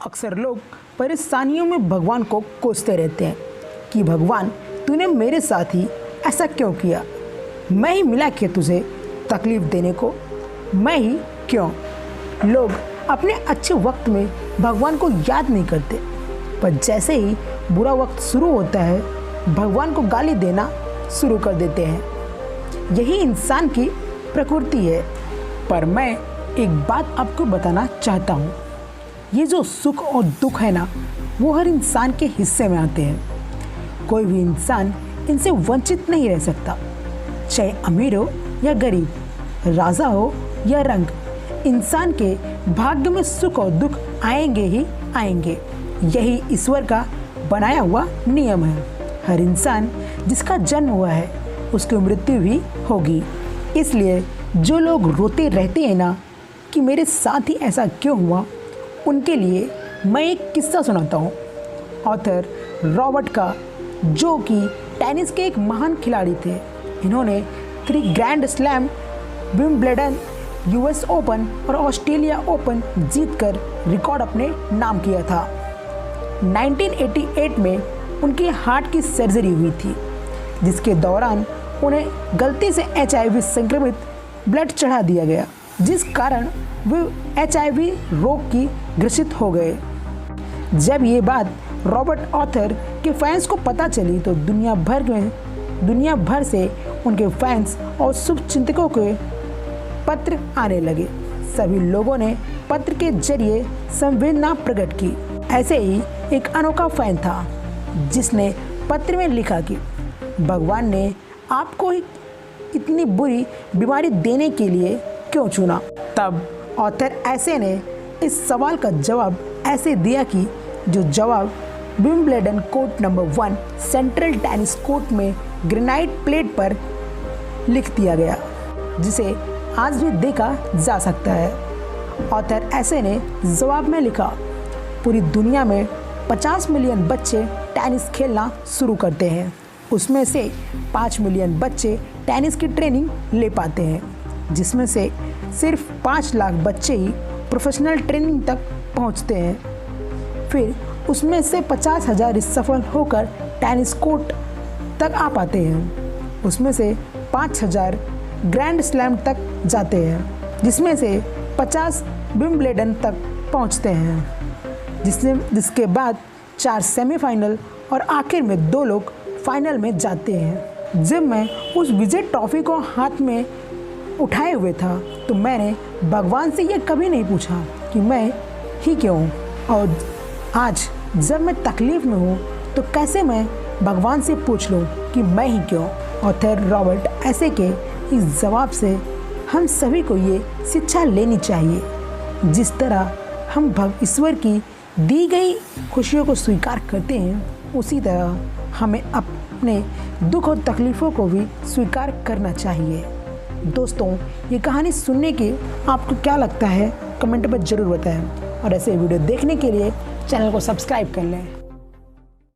अक्सर लोग परेशानियों में भगवान को कोसते रहते हैं कि भगवान तूने मेरे साथ ही ऐसा क्यों किया, मैं ही मिला क्या तुझे तकलीफ़ देने को, मैं ही क्यों। लोग अपने अच्छे वक्त में भगवान को याद नहीं करते, पर जैसे ही बुरा वक्त शुरू होता है भगवान को गाली देना शुरू कर देते हैं। यही इंसान की प्रकृति है। पर मैं एक बात आपको बताना चाहता हूँ, ये जो सुख और दुख है ना, वो हर इंसान के हिस्से में आते हैं। कोई भी इंसान इनसे वंचित नहीं रह सकता, चाहे अमीर हो या गरीब, राजा हो या रंग। इंसान के भाग्य में सुख और दुख आएंगे ही आएंगे। यही ईश्वर का बनाया हुआ नियम है। हर इंसान जिसका जन्म हुआ है उसकी मृत्यु भी होगी। इसलिए जो लोग रोते रहते हैं ना कि मेरे साथ ही ऐसा क्यों हुआ, उनके लिए मैं एक किस्सा सुनाता हूँ। ऑथर रॉबर्ट का, जो कि टेनिस के एक महान खिलाड़ी थे। इन्होंने 3 grand slam, Wimbledon, US open और ऑस्ट्रेलिया ओपन जीतकर रिकॉर्ड अपने नाम किया था। 1988 में उनकी हार्ट की सर्जरी हुई थी, जिसके दौरान उन्हें गलती से HIV संक्रमित ब्लड चढ़ा दिया गया, जिस कारण वे HIV रोग की ग्रसित हो गए। जब ये बात रॉबर्ट ऑथर के फैंस को पता चली तो दुनिया भर से उनके फैंस और शुभचिंतकों के पत्र आने लगे। सभी लोगों ने पत्र के जरिए संवेदना प्रकट की। ऐसे ही एक अनोखा फैन था जिसने पत्र में लिखा कि भगवान ने आपको ही इतनी बुरी बीमारी देने के लिए क्यों चुना। तब ऑथर ऐसे ने इस सवाल का जवाब ऐसे दिया कि जो जवाब Wimbledon court number 1 central tennis court में ग्रेनाइट प्लेट पर लिख दिया गया, जिसे आज भी देखा जा सकता है। ऑथर ऐसे ने जवाब में लिखा, पूरी दुनिया में 50 मिलियन बच्चे टेनिस खेलना शुरू करते हैं, उसमें से 5 मिलियन बच्चे टेनिस की ट्रेनिंग ले पाते हैं, जिसमें से सिर्फ 5 लाख बच्चे ही प्रोफेशनल ट्रेनिंग तक पहुंचते हैं। फिर उसमें से 50,000 सफल होकर टेनिस कोर्ट तक आ पाते हैं, उसमें से 5,000 ग्रैंड स्लैम तक जाते हैं, जिसमें से 50 विंबलडन तक पहुंचते हैं, जिसके बाद 4 सेमीफाइनल और आखिर में 2 लोग फाइनल में जाते हैं। जब मैं उस विजय ट्रॉफी को हाथ में उठाए हुए था तो मैंने भगवान से यह कभी नहीं पूछा कि मैं ही क्यों, और आज जब मैं तकलीफ़ में हूँ तो कैसे मैं भगवान से पूछ लूँ कि मैं ही क्यों। ऑथर रॉबर्ट ऐसे के इस जवाब से हम सभी को ये शिक्षा लेनी चाहिए, जिस तरह हम ईश्वर की दी गई खुशियों को स्वीकार करते हैं, उसी तरह हमें अपने दुख और तकलीफ़ों को भी स्वीकार करना चाहिए। दोस्तों, ये कहानी सुनने के आपको क्या लगता है, कमेंट में ज़रूर बताएं, और ऐसे वीडियो देखने के लिए चैनल को सब्सक्राइब कर लें।